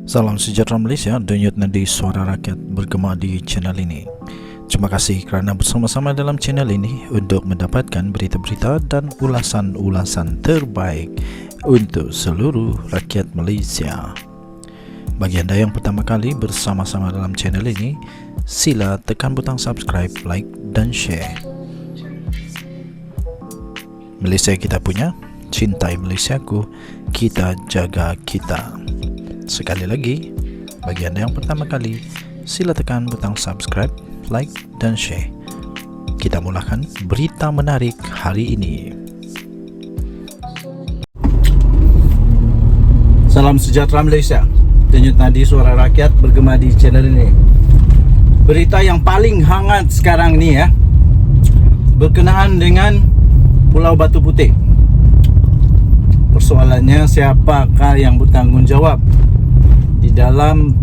Salam sejahtera Malaysia, denyut nadi suara rakyat bergema di channel ini. Terima kasih kerana bersama-sama dalam channel ini untuk mendapatkan berita-berita dan ulasan-ulasan terbaik untuk seluruh rakyat Malaysia. Bagi anda yang pertama kali bersama-sama dalam channel ini, sila tekan butang subscribe, like dan share. Malaysia kita punya, cintai Malaysiaku, kita jaga kita. Sekali lagi, bagi anda yang pertama kali, sila tekan butang subscribe, like dan share. Kita mulakan berita menarik hari ini. Salam sejahtera Malaysia, denyut nadi suara rakyat bergema di channel ini. Berita yang paling hangat sekarang ni berkenaan dengan Pulau Batu Putih. Persoalannya, siapakah yang bertanggungjawab di dalam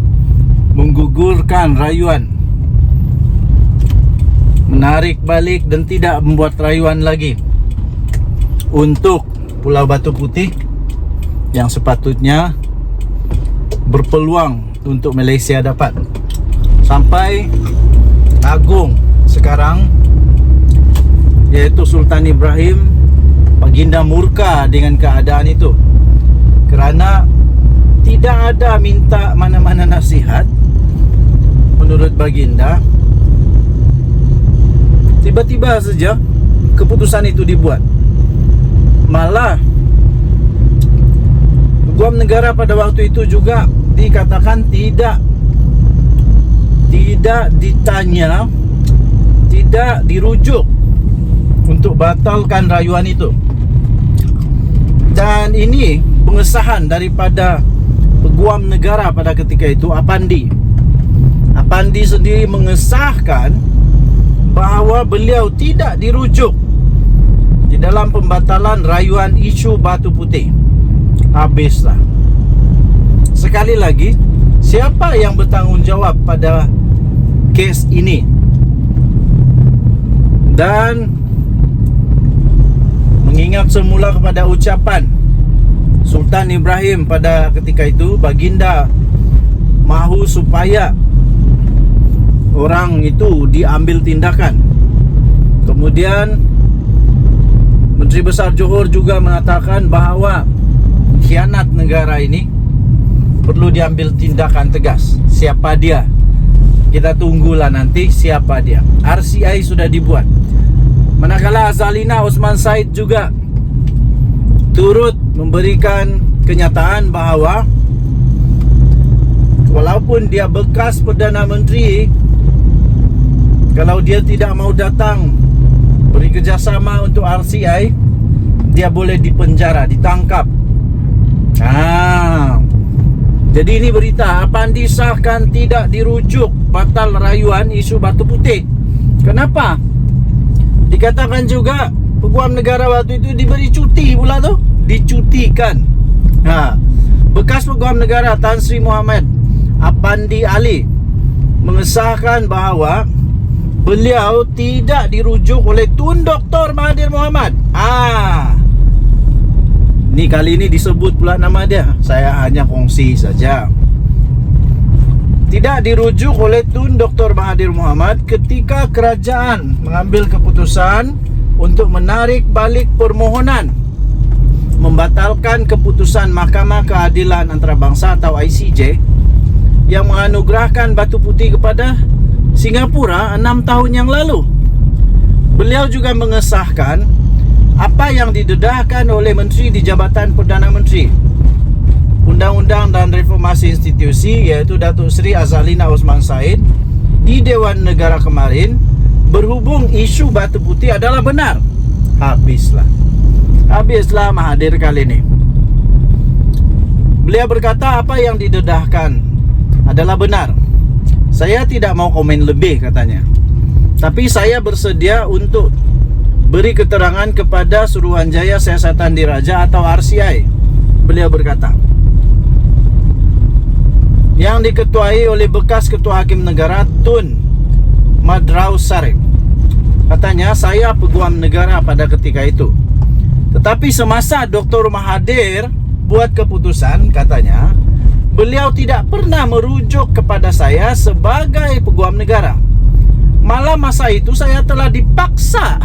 menggugurkan rayuan, menarik balik dan tidak membuat rayuan lagi untuk Pulau Batu Putih yang sepatutnya berpeluang untuk Malaysia dapat. Sampai agung sekarang, iaitu Sultan Ibrahim, baginda murka dengan keadaan itu, kerana tidak ada minta mana-mana nasihat. Menurut baginda, tiba-tiba saja keputusan itu dibuat. Malah Peguam negara pada waktu itu juga dikatakan tidak ditanya, tidak dirujuk untuk batalkan rayuan itu. Dan ini pengesahan daripada Peguam negara pada ketika itu, Apandi sendiri mengesahkan bahawa beliau tidak dirujuk di dalam pembatalan rayuan isu Batu Putih. Habislah. Sekali lagi, siapa yang bertanggungjawab pada kes ini? Dan mengingat semula kepada ucapan Sultan Ibrahim pada ketika itu, baginda mahu supaya orang itu diambil tindakan. Kemudian Menteri Besar Johor juga mengatakan bahawa khianat negara ini perlu diambil tindakan tegas. Siapa dia? Kita tunggulah nanti siapa dia. RCI sudah dibuat. Manakala Zalina Osman Said juga turut memberikan kenyataan bahawa walaupun dia bekas Perdana Menteri, kalau dia tidak mau datang beri kerjasama untuk RCI, dia boleh dipenjara, ditangkap. Jadi ini berita Apandi disahkan tidak dirujuk batal rayuan isu Batu Putih. Kenapa? Dikatakan juga Peguam negara waktu itu diberi cuti pula tu, dicutikan. Bekas Peguam negara Tan Sri Muhammad Apandi Ali mengesahkan bahawa beliau tidak dirujuk oleh Tun Dr. Mahathir Mohamad. Ni kali ini disebut pula nama dia. Saya hanya kongsi saja. Tidak dirujuk oleh Tun Dr. Mahathir Mohamad ketika kerajaan mengambil keputusan untuk menarik balik permohonan membatalkan keputusan Mahkamah Keadilan Antarabangsa atau ICJ yang menganugerahkan Batu Putih kepada Singapura 6 tahun yang lalu. Beliau juga mengesahkan apa yang didedahkan oleh Menteri di Jabatan Perdana Menteri, Undang-Undang dan Reformasi Institusi, iaitu Datuk Seri Azalina Osman Said di Dewan Negara kemarin, berhubung isu Batu Putih adalah benar. Habislah Mahathir kali ini. Beliau berkata apa yang didedahkan adalah benar. Saya tidak mau komen lebih, katanya, tapi saya bersedia untuk beri keterangan kepada Suruhanjaya Siasatan Diraja atau RCI. Beliau berkata, yang diketuai oleh bekas Ketua Hakim Negara Tun Madrau Sarek. Katanya, saya Peguam negara pada ketika itu. Tetapi semasa Dr. Mahathir buat keputusan, katanya, beliau tidak pernah merujuk kepada saya sebagai peguam negara. Malah masa itu saya telah dipaksa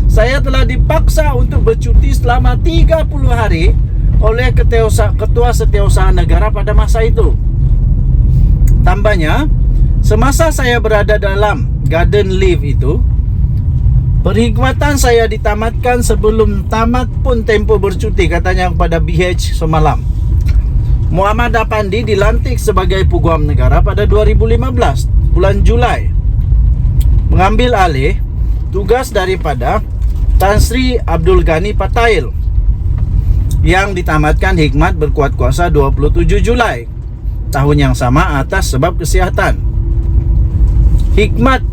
saya telah dipaksa untuk bercuti selama 30 hari oleh Ketua Setiausaha Negara pada masa itu. Tambahnya, semasa saya berada dalam garden leave itu, perkhidmatan saya ditamatkan sebelum tamat pun tempoh bercuti, katanya kepada BH semalam. Muhammad Apandi dilantik sebagai peguam negara pada 2015 bulan Julai, mengambil alih tugas daripada Tan Sri Abdul Ghani Patail yang ditamatkan hikmat berkuat kuasa 27 Julai tahun yang sama atas sebab kesihatan. Hikmat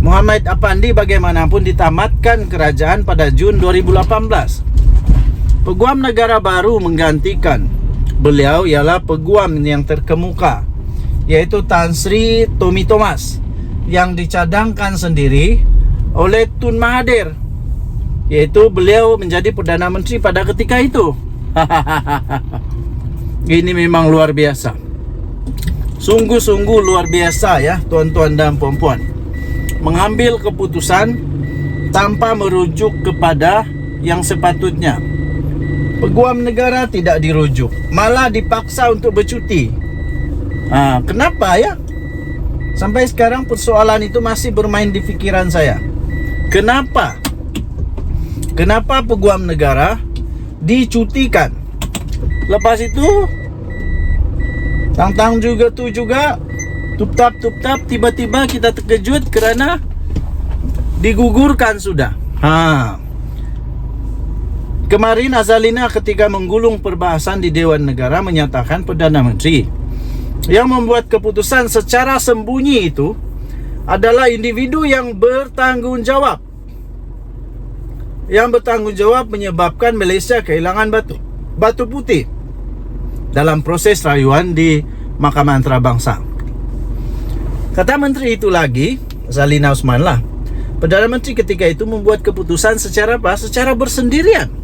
Muhammad Apandi bagaimanapun ditamatkan kerajaan pada Jun 2018. Peguam negara baru menggantikan beliau ialah peguam yang terkemuka, yaitu Tan Sri Tommy Thomas, yang dicadangkan sendiri oleh Tun Mahathir, yaitu beliau menjadi Perdana Menteri pada ketika itu. Ini memang luar biasa. Sungguh-sungguh luar biasa ya, tuan-tuan dan puan-puan. Mengambil keputusan tanpa merujuk kepada yang sepatutnya. Peguam negara tidak dirujuk, malah dipaksa untuk bercuti. Kenapa ya? Sampai sekarang persoalan itu masih bermain di pikiran saya. Kenapa? Kenapa peguam negara dicutikan? Lepas itu tang-tang juga tup-tap tiba-tiba kita terkejut kerana digugurkan sudah. Kemarin Azalina ketika menggulung perbahasan di Dewan Negara menyatakan Perdana Menteri yang membuat keputusan secara sembunyi itu adalah individu yang bertanggungjawab. Yang bertanggungjawab menyebabkan Malaysia kehilangan batu putih dalam proses rayuan di Mahkamah Antarabangsa. Kata menteri itu lagi, Zalina Osman lah, Perdana Menteri ketika itu membuat keputusan secara bersendirian,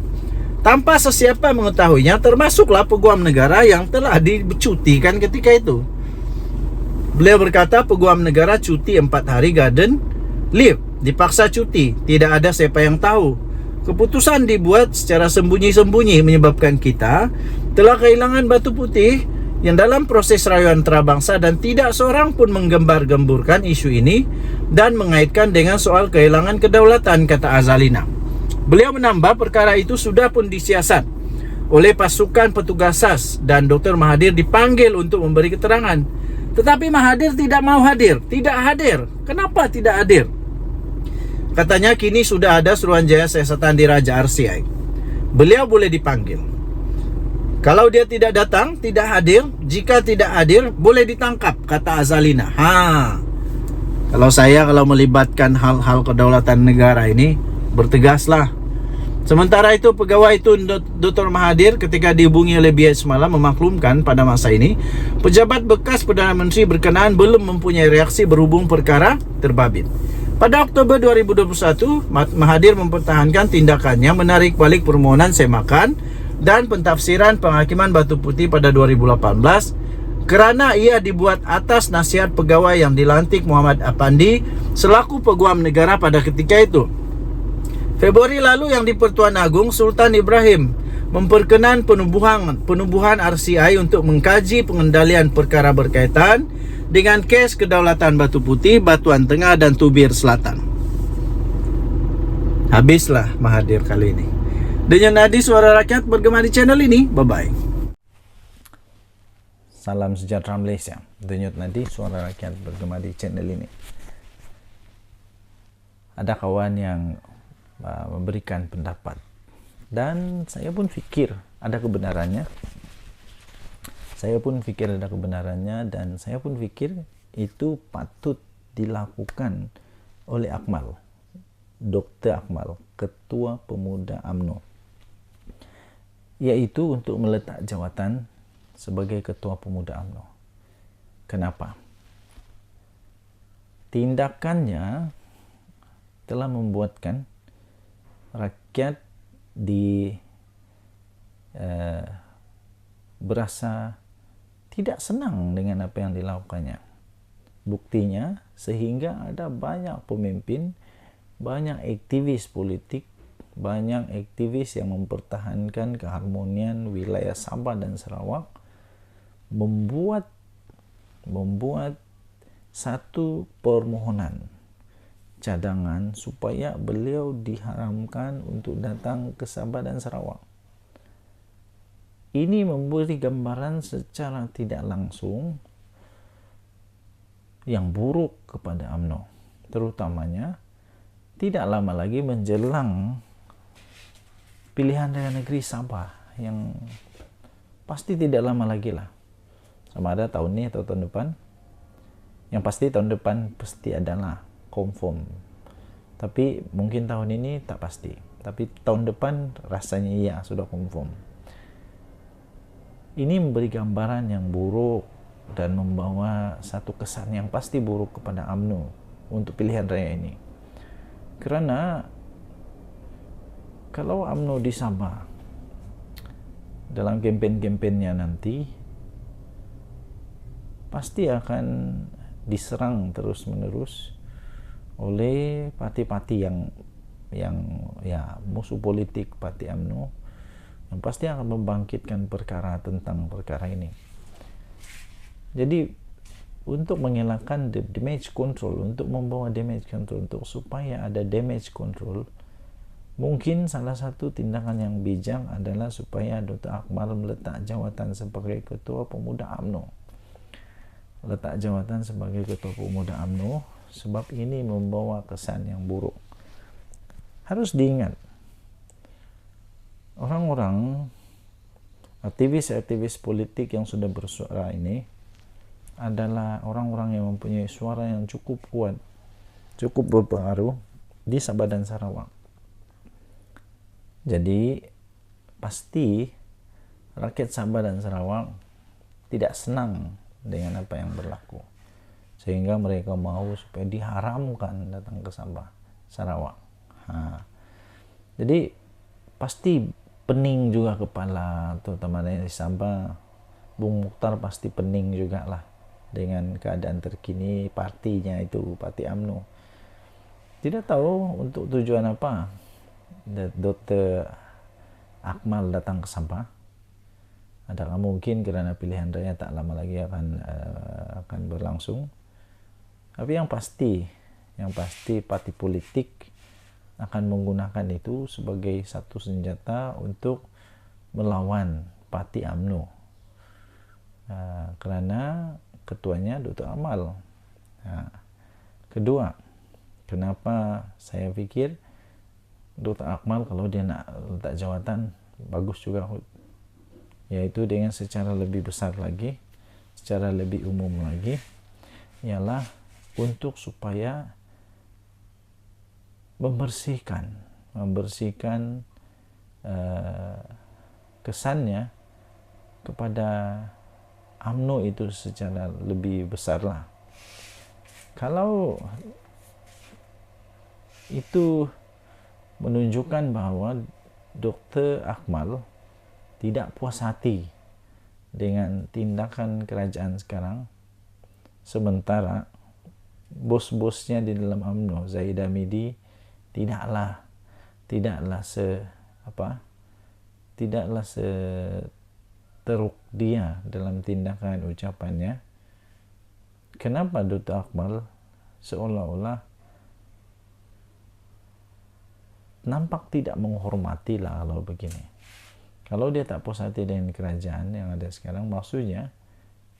tanpa sesiapa mengetahuinya, termasuklah peguam negara yang telah dicutikan ketika itu. Beliau berkata peguam negara cuti 4 hari garden leave, dipaksa cuti, tidak ada siapa yang tahu. Keputusan dibuat secara sembunyi-sembunyi menyebabkan kita telah kehilangan batu putih yang dalam proses rayuan antarabangsa, dan tidak seorang pun menggembar-gemburkan isu ini dan mengaitkan dengan soal kehilangan kedaulatan, kata Azalina. Beliau menambah perkara itu sudah pun disiasat oleh pasukan petugas SAS dan Dr. Mahathir dipanggil untuk memberi keterangan. Tetapi Mahathir tidak mau hadir, tidak hadir. Kenapa tidak hadir? Katanya kini sudah ada Suruhanjaya Siasatan Diraja RCI. Beliau boleh dipanggil. Kalau dia tidak datang, tidak hadir, jika tidak hadir, boleh ditangkap, kata Azalina. Kalau melibatkan hal-hal kedaulatan negara ini, bertegaslah. Sementara itu, pegawai Tun Dr. Mahathir ketika dihubungi oleh BH semalam memaklumkan pada masa ini, pejabat bekas Perdana Menteri berkenaan belum mempunyai reaksi berhubung perkara terbabit. Pada Oktober 2021, Mahathir mempertahankan tindakannya menarik balik permohonan semakan dan pentafsiran penghakiman Batu Putih pada 2018 kerana ia dibuat atas nasihat pegawai yang dilantik Muhammad Apandi selaku peguam negara pada ketika itu. Februari lalu yang di-Pertuan Agong, Sultan Ibrahim memperkenan penubuhan RCI untuk mengkaji pengendalian perkara berkaitan dengan kes kedaulatan Batu Putih, Batuan Tengah dan Tubir Selatan. Habislah Mahathir kali ini. Denyut nadi suara rakyat bergema di channel ini. Bye-bye. Salam sejahtera Malaysia. Denyut nadi suara rakyat bergema di channel ini. Ada kawan yang memberikan pendapat, dan saya pun fikir ada kebenarannya. Dan saya pun fikir itu patut dilakukan oleh Akmal, Dr. Akmal, Ketua Pemuda UMNO, yaitu untuk meletak jawatan sebagai Ketua Pemuda UMNO. Kenapa? Tindakannya telah membuatkan rakyat di berasa tidak senang dengan apa yang dilakukannya. Buktinya, sehingga ada banyak pemimpin, banyak aktivis politik, banyak aktivis yang mempertahankan keharmonian wilayah Sabah dan Sarawak membuat satu permohonan cadangan supaya beliau diharamkan untuk datang ke Sabah dan Sarawak. Ini memberi gambaran secara tidak langsung yang buruk kepada UMNO, terutamanya tidak lama lagi menjelang pilihan raya negeri Sabah yang pasti tidak lama lagi lah, sama ada tahun ini atau tahun depan. Yang pasti tahun depan pasti adalah confirm, tapi mungkin tahun ini tak pasti, tapi tahun depan rasanya iya sudah confirm. Ini memberi gambaran yang buruk dan membawa satu kesan yang pasti buruk kepada UMNO untuk pilihan raya ini. Kerana kalau UMNO di Sabah dalam kempen-kempennya nanti pasti akan diserang terus-menerus oleh parti-parti yang ya musuh politik parti UMNO, yang pasti akan membangkitkan perkara tentang perkara ini. Jadi untuk mengelakkan damage control, untuk membawa damage control, untuk supaya ada damage control, mungkin salah satu tindakan yang bijak adalah supaya Dr. Akmal meletak jawatan sebagai Ketua Pemuda UMNO. Letak jawatan sebagai Ketua Pemuda UMNO sebab ini membawa kesan yang buruk. Harus diingat, orang-orang aktivis-aktivis politik yang sudah bersuara ini adalah orang-orang yang mempunyai suara yang cukup kuat, cukup berpengaruh di Sabah dan Sarawak. Jadi pasti rakyat Sabah dan Sarawak tidak senang dengan apa yang berlaku, sehingga mereka mau supaya diharamkan datang ke Sabah, Sarawak. Jadi pasti pening juga kepala, terutama di Sabah. Bung Mukhtar pasti pening juga lah dengan keadaan terkini partinya itu, parti UMNO. Tidak tahu untuk tujuan apa Dr. Akmal datang ke Sabah. Adakah mungkin kerana pilihan raya tak lama lagi akan berlangsung? Tapi yang pasti parti politik akan menggunakan itu sebagai satu senjata untuk melawan parti UMNO. Kerana ketuanya Dr. Akmal. Kedua, kenapa saya fikir Dr. Akmal kalau dia nak letak jawatan bagus juga, yaitu dengan secara lebih besar lagi, secara lebih umum lagi, ialah untuk supaya membersihkan kesannya kepada UMNO itu secara lebih besar lah. Kalau itu menunjukkan bahawa Dr. Akmal tidak puas hati dengan tindakan kerajaan sekarang, sementara bos-bosnya di dalam UMNO, Zahid Hamidi, tidaklah seteruk dia dalam tindakan ucapannya. Kenapa Dr. Akmal seolah-olah nampak tidak menghormati lah kalau begini? Kalau dia tak puas hati dengan kerajaan yang ada sekarang, maksudnya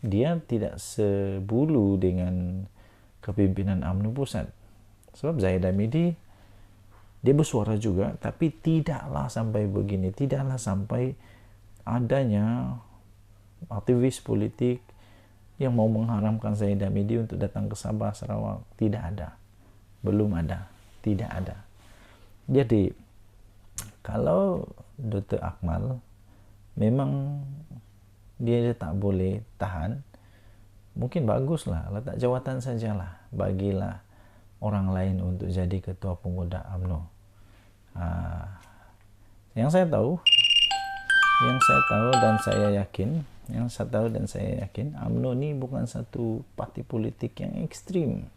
dia tidak sebulu dengan kepimpinan UMNO pusat. Sebab Zahid Hamidi dia bersuara juga, tapi tidaklah sampai begini, tidaklah sampai adanya aktivis politik yang mau mengharamkan Zahid Hamidi untuk datang ke Sabah, Sarawak. Tidak ada, belum ada, tidak ada. Jadi kalau Dr. Akmal memang dia tak boleh tahan, mungkin baguslah letak jawatan sajalah, bagilah orang lain untuk jadi Ketua Pemuda UMNO. Yang saya tahu Yang saya tahu dan saya yakin, UMNO ini bukan satu parti politik yang ekstrim.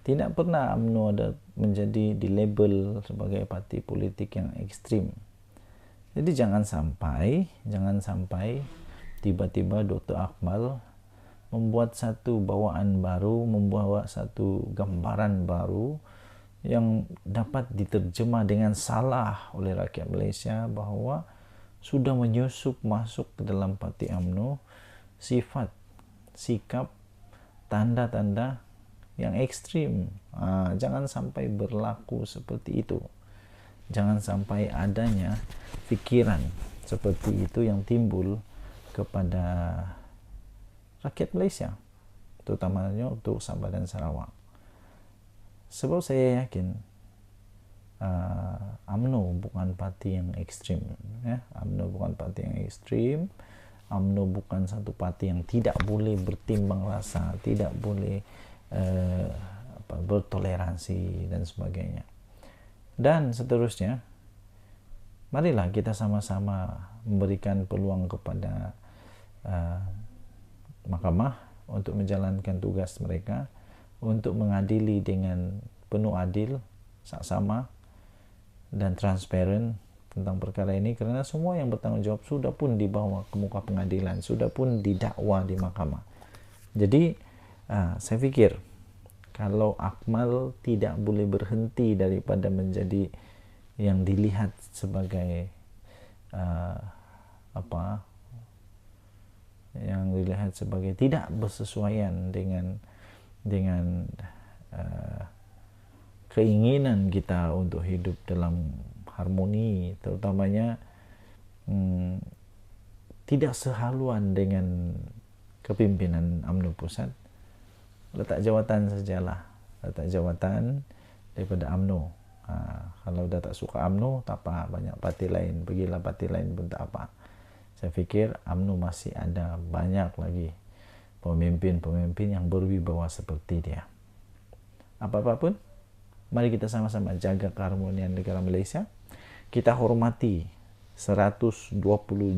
Tidak pernah UMNO ada menjadi di label sebagai parti politik yang ekstrim. Jadi jangan sampai tiba-tiba Dr. Akmal membuat satu bawaan baru, membawa satu gambaran baru yang dapat diterjemah dengan salah oleh rakyat Malaysia bahwa sudah menyusup masuk ke dalam parti UMNO sifat, sikap, tanda-tanda yang ekstrim. Jangan sampai berlaku seperti itu. Jangan sampai adanya pikiran seperti itu yang timbul kepada rakyat Malaysia, terutamanya untuk Sabah dan Sarawak. Sebab saya yakin UMNO bukan parti yang ekstrim, ya. UMNO bukan parti yang ekstrim. UMNO bukan satu parti yang tidak boleh bertimbang rasa, tidak boleh bertoleransi dan sebagainya. Dan seterusnya, marilah kita sama-sama memberikan peluang kepada mahkamah untuk menjalankan tugas mereka, untuk mengadili dengan penuh adil, saksama dan transparan tentang perkara ini, kerana semua yang bertanggung jawab sudah pun dibawa ke muka pengadilan, sudah pun didakwa di mahkamah. Jadi saya fikir kalau Akmal tidak boleh berhenti daripada menjadi yang dilihat sebagai tidak bersesuaian dengan keinginan kita untuk hidup dalam harmoni, terutamanya tidak sehaluan dengan kepimpinan UMNO pusat, letak jawatan sajalah, letak jawatan daripada UMNO. Kalau dah tak suka UMNO, tak apa, banyak parti lain, pergilah parti lain pun tak apa. Saya fikir UMNO masih ada banyak lagi pemimpin-pemimpin yang berwibawa seperti dia. Apa-apa pun, mari kita sama-sama jaga keharmonian negara Malaysia. Kita hormati 120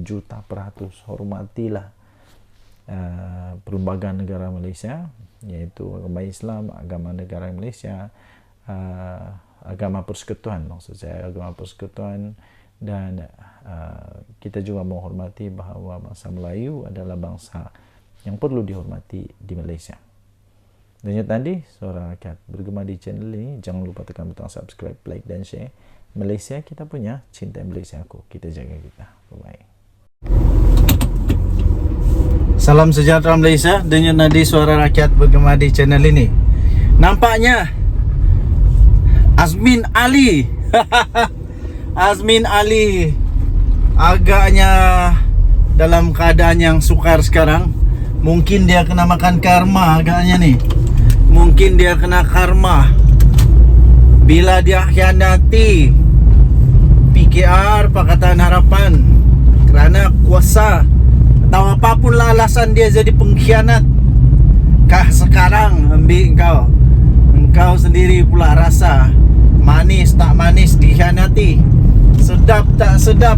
juta peratus, hormatilah perlembagaan negara Malaysia, yaitu agama Islam, agama negara Malaysia, agama persekutuan, maksud saya agama persekutuan, dan kita juga menghormati bahawa bangsa Melayu adalah bangsa yang perlu dihormati di Malaysia. Dan itu tadi Suara Rakyat bergema di channel ini. Jangan lupa tekan butang subscribe, like dan share. Malaysia kita punya, cinta Malaysia aku, kita jaga kita. Bye-bye. Salam sejahtera Malaysia. Denyut nadi Suara Rakyat bergema di channel ini. Nampaknya Azmin Ali Azmin Ali agaknya dalam keadaan yang sukar sekarang. Mungkin dia kena makan karma agaknya nih. Mungkin dia kena karma bila dia khianati PKR, Pakatan Harapan, kerana kuasa atau apapun lah alasan dia jadi pengkhianat. Kah sekarang ambil engkau sendiri pula rasa manis tak manis dikhianati, sedap tak sedap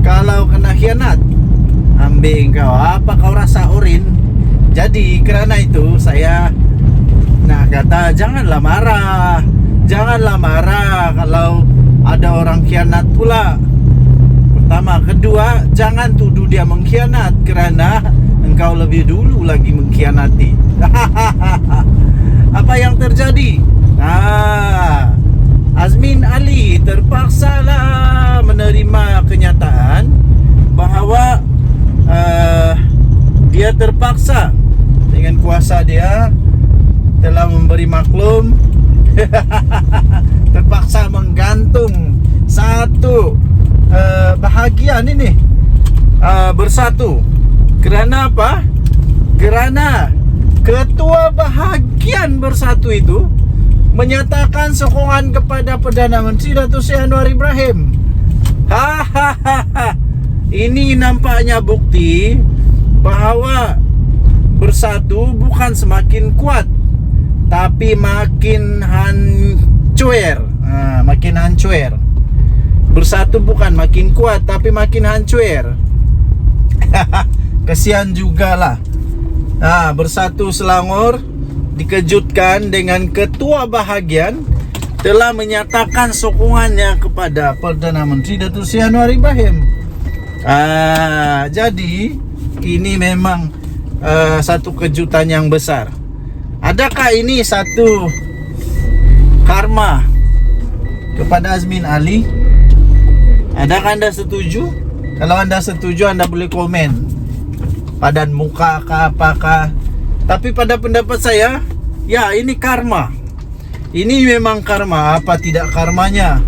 kalau kena khianat. Ambil engkau apa kau rasa, Orin? Jadi kerana itu saya nak kata janganlah marah. Janganlah marah kalau ada orang khianat pula. Pertama, kedua, jangan tuduh dia mengkhianat kerana engkau lebih dulu lagi mengkhianati. Apa yang terjadi? Azmin Ali terpaksalah menerima kenyataan bahawa dia terpaksa dengan kuasa dia telah memberi maklum terpaksa menggantung satu bahagian ini bersatu. Kerana apa? Kerana ketua bahagian bersatu itu menyatakan sokongan kepada Perdana Menteri Datuk Seri Anwar Ibrahim. Ini nampaknya bukti bahawa bersatu bukan semakin kuat, tapi makin hancur. Makin hancur. Bersatu bukan makin kuat, tapi makin hancur. Kesian jugalah. Bersatu Selangor dikejutkan dengan ketua bahagian telah menyatakan sokongannya kepada Perdana Menteri Datuk Seri Anwar Ibrahim. Jadi ini memang satu kejutan yang besar. Adakah ini satu karma kepada Azmin Ali? Adakah anda setuju? Kalau anda setuju, anda boleh komen padan muka kah apakah. Tapi pada pendapat saya, ya ini karma. Ini memang karma. Apa tidak karmanya?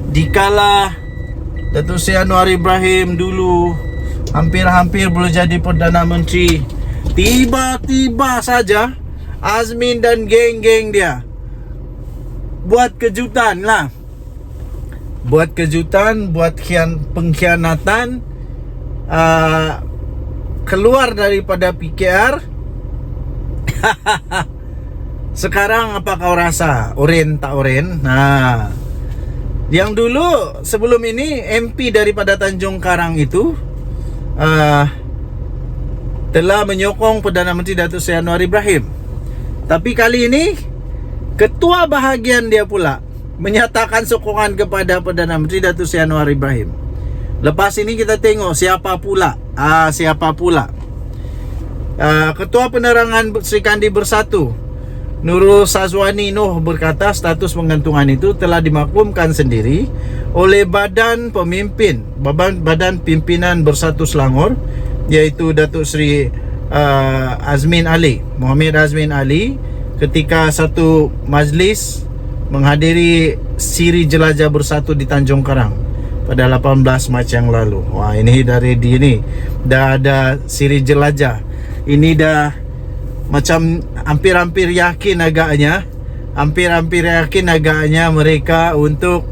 Dikala Datuk Seri Anwar Ibrahim dulu hampir-hampir boleh jadi Perdana Menteri, tiba-tiba saja Azmin dan geng-geng dia buat kejutan lah. Buat kejutan, buat pengkhianatan, keluar daripada PKR. Sekarang apa kau rasa? Oren tak oren? Yang dulu sebelum ini MP daripada Tanjung Karang itu telah menyokong Perdana Menteri Datuk Seri Anwar Ibrahim. Tapi kali ini ketua bahagian dia pula menyatakan sokongan kepada Perdana Menteri Datuk Seri Anwar Ibrahim. Lepas ini kita tengok siapa pula. Ketua Penerangan Sri Kandi Bersatu Nurul Sazwani Noh berkata status penggantungan itu telah dimaklumkan sendiri oleh Badan Pimpinan Bersatu Selangor, iaitu Datuk Seri Muhammad Azmin Ali, ketika satu majlis menghadiri Siri Jelajah Bersatu di Tanjung Karang pada 18 Mac yang lalu. Wah, ini dari dah ada Siri Jelajah. Ini dah macam hampir-hampir yakin agaknya mereka untuk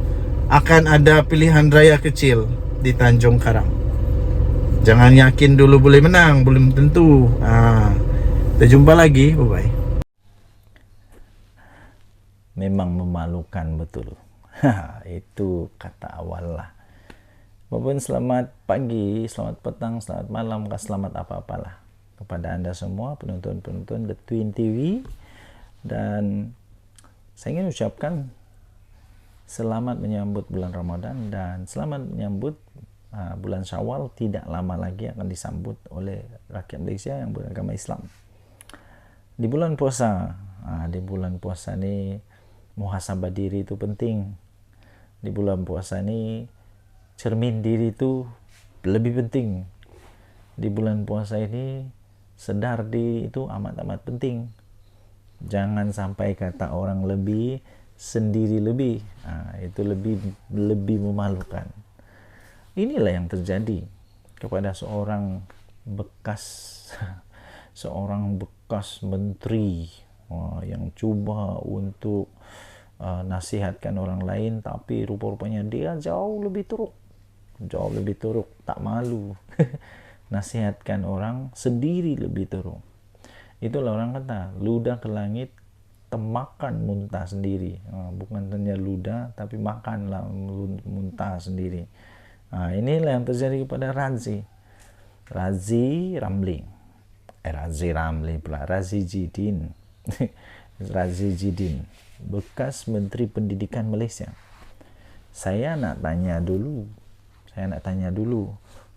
akan ada pilihan raya kecil di Tanjung Karang. Jangan yakin dulu boleh menang, belum tentu. Kita jumpa lagi, bye-bye. Memang memalukan betul. Itu kata awal lah. Walaupun selamat pagi, selamat petang, selamat malam, selamat apa-apalah kepada anda semua penonton-penonton The Twin TV. Dan saya ingin ucapkan selamat menyambut bulan Ramadan dan selamat menyambut bulan Syawal. Tidak lama lagi akan disambut oleh rakyat Malaysia yang beragama Islam. Di bulan puasa ni muhasabah diri itu penting. Di bulan puasa ni cermin diri itu lebih penting. Di bulan puasa ini sedar diri itu amat-amat penting. Jangan sampai kata orang lebih, sendiri lebih. Itu lebih memalukan. Inilah yang terjadi kepada seorang bekas menteri yang cuba untuk nasihatkan orang lain, tapi rupa-rupanya dia jauh lebih teruk, tak malu. Nasihatkan orang sendiri lebih teruk. Itulah orang kata ludah ke langit temakan muntah sendiri. Bukan hanya ludah, tapi makanlah muntah sendiri. Inilah yang terjadi kepada Razi Jidin Razi Jidin, bekas Menteri Pendidikan Malaysia. Saya nak tanya dulu,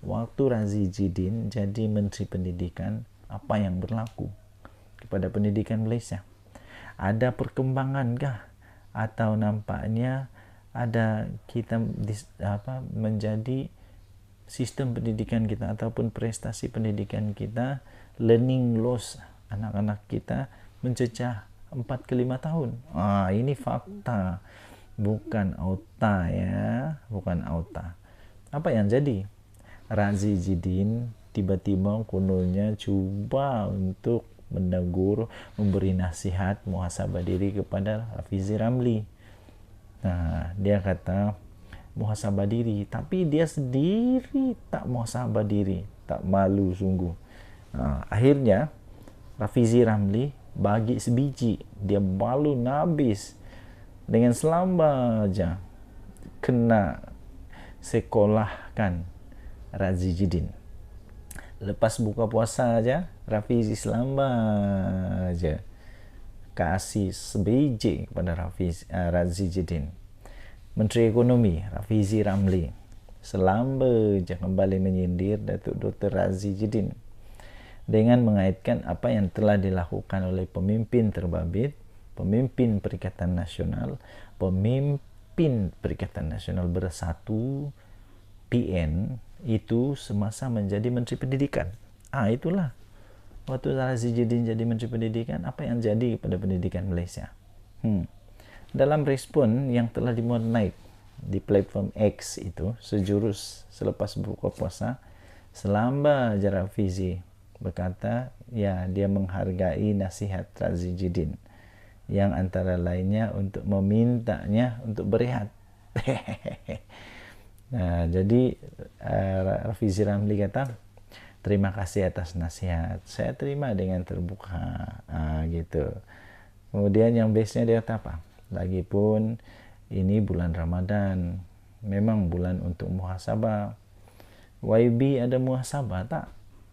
waktu Razi Jidin jadi Menteri Pendidikan, apa yang berlaku kepada pendidikan Malaysia? Ada perkembangankah? Atau nampaknya ada kita menjadi sistem pendidikan kita ataupun prestasi pendidikan kita learning loss, anak-anak kita mencecah 4 ke 5 tahun. Ini fakta, bukan auta ya, bukan auta. Apa yang jadi? Razi Jidin tiba-tiba kononnya cuba untuk menegur, memberi nasihat muhasabah diri kepada Hafizi Ramli. Dia kata muhasabah diri, tapi dia sendiri tak muhasabah diri, tak malu sungguh. Akhirnya Hafizi Ramli bagi sebiji, dia balun habis dengan selamba aja kena sekolahkan Razi Jidin. Lepas buka puasa aja Rafizi selamba aja kasih sebiji kepada Razi Jidin. Menteri Ekonomi Rafizi Ramli selamba aja kembali menyindir Datuk Dr. Razi Jidin dengan mengaitkan apa yang telah dilakukan oleh pemimpin terbabit, pemimpin Perikatan Nasional, pemimpin Perikatan Nasional Bersatu PN itu semasa menjadi Menteri Pendidikan. Itulah waktu Razi Jidin jadi Menteri Pendidikan, apa yang jadi pada pendidikan Malaysia. Dalam respon yang telah dimuat naik di platform X itu sejurus selepas buka puasa, selamba Jara Fizi berkata ya dia menghargai nasihat Razi Jidin yang antara lainnya untuk memintanya untuk berehat. Nah, jadi Rafizi Ramli kata terima kasih atas nasihat, saya terima dengan terbuka, gitu. Kemudian yang base-nya dia kata apa? Lagipun ini bulan Ramadan, memang bulan untuk muhasabah. YB ada muhasabah tak?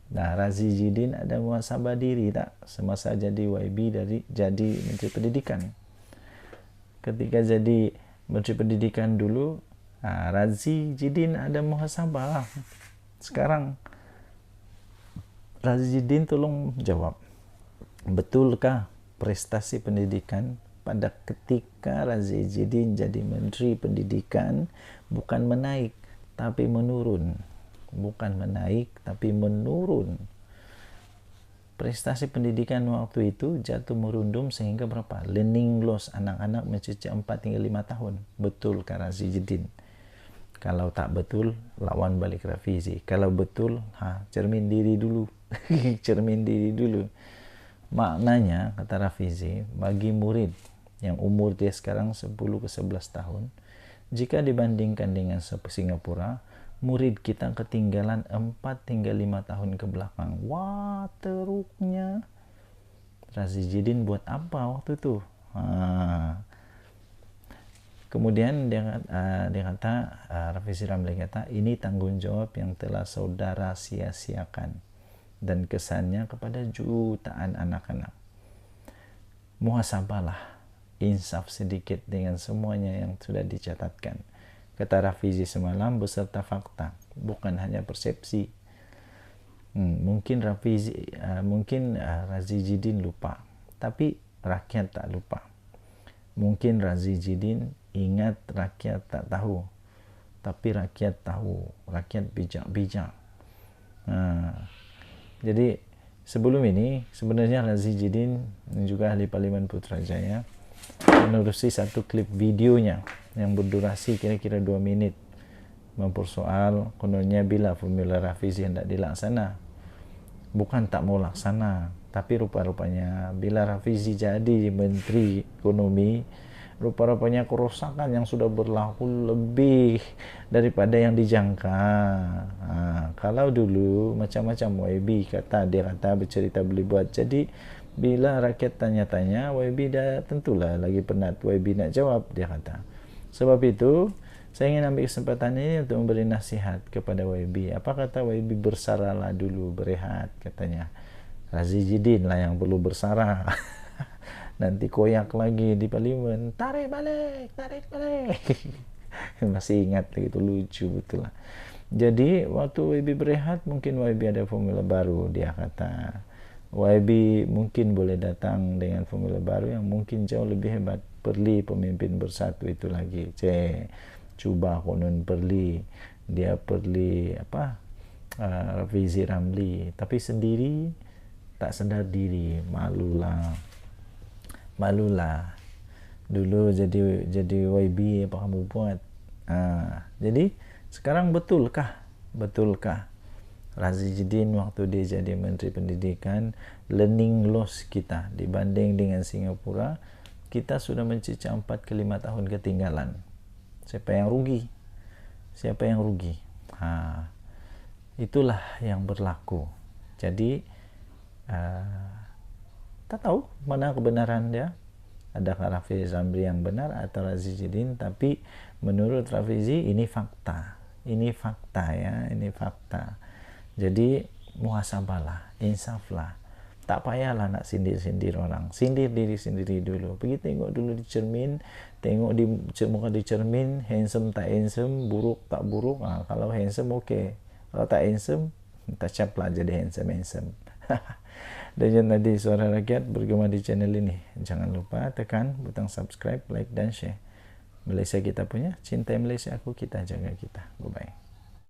Nah, Razi Jidin ada muhasabah diri tak? Semasa jadi YB jadi Menteri Pendidikan. Ketika jadi Menteri Pendidikan dulu, Razi Jidin ada muhasabah. Sekarang Razi Jidin tolong jawab, betulkah prestasi pendidikan pada ketika Razi Jidin jadi Menteri Pendidikan bukan menaik tapi menurun? Bukan menaik tapi menurun. Prestasi pendidikan waktu itu jatuh merundum sehingga berapa? Learning loss anak-anak mencecah 4 hingga 5 tahun. Betulkah Razi Jidin? Kalau tak betul, lawan balik Rafizi. Kalau betul, cermin diri dulu. Cermin diri dulu. Maknanya, kata Rafizi, bagi murid yang umur dia sekarang 10 ke 11 tahun, jika dibandingkan dengan Singapura, murid kita ketinggalan 4 hingga 5 tahun ke belakang. Wah, teruknya. Razi Jidin buat apa waktu itu? Kemudian dia kata, Rafizi Ramli kata, ini tanggung jawab yang telah saudara sia-siakan dan kesannya kepada jutaan anak-anak. Muhasabahlah, insaf sedikit dengan semuanya yang sudah dicatatkan. Kata Rafizi semalam beserta fakta, bukan hanya persepsi. Mungkin Razi Jidin lupa, tapi rakyat tak lupa. Mungkin Razi Jidin ingat rakyat tak tahu, tapi rakyat tahu, rakyat bijak-bijak. Jadi sebelum ini sebenarnya Razi Jidin juga ahli Parlimen Putrajaya menerusi satu klip videonya yang berdurasi kira-kira 2 menit mempersoal kononnya bila formula Rafizi hendak dilaksana, bukan tak mau laksana, tapi rupa-rupanya bila Rafizi jadi Menteri Ekonomi, rupa-rupanya kerusakan yang sudah berlaku lebih daripada yang dijangka. Kalau dulu macam-macam YB dia kata bercerita boleh buat. Jadi bila rakyat tanya-tanya, YB dah tentulah lagi penat YB nak jawab, dia kata. Sebab itu saya ingin ambil kesempatan ini untuk memberi nasihat kepada YB. Apa kata YB? Bersaralah dulu, berehat, katanya. Razi Jidin lah yang perlu bersarah. Nanti koyak lagi di Parlimen, tarik balik. Masih ingat itu, lucu betul lah. Jadi waktu YB berehat, mungkin YB ada formula baru, dia kata. YB mungkin boleh datang dengan formula baru yang mungkin jauh lebih hebat. Perli pemimpin bersatu itu lagi. Cuba konon Perli, dia Perli Rafizi Ramli, tapi sendiri tak sedar diri. Malulah dulu jadi YB, apa kamu buat? Jadi sekarang betulkah Razi Jidin waktu dia jadi Menteri Pendidikan, learning loss kita dibanding dengan Singapura, kita sudah mencecah 4 ke 5 tahun ketinggalan. Siapa yang rugi? Itulah yang berlaku. Jadi tak tahu mana kebenaran dia. adakah Rafizi Zamri yang benar atau Razizidin, tapi menurut Rafizi ini fakta ya, ini fakta. Jadi muhasabahlah, insaflah, tak payahlah nak sindir-sindir orang, sindir diri sendiri dulu. Pergi tengok dulu di cermin, tengok di muka di cermin, handsome tak handsome, buruk tak buruk. Kalau handsome okey, kalau tak handsome tak lah jadi handsome. Dan tadi Suara Rakyat bergema di channel ini. Jangan lupa tekan butang subscribe, like dan share. Malaysia kita punya, cintai Malaysia aku, kita jaga kita. Bye bye.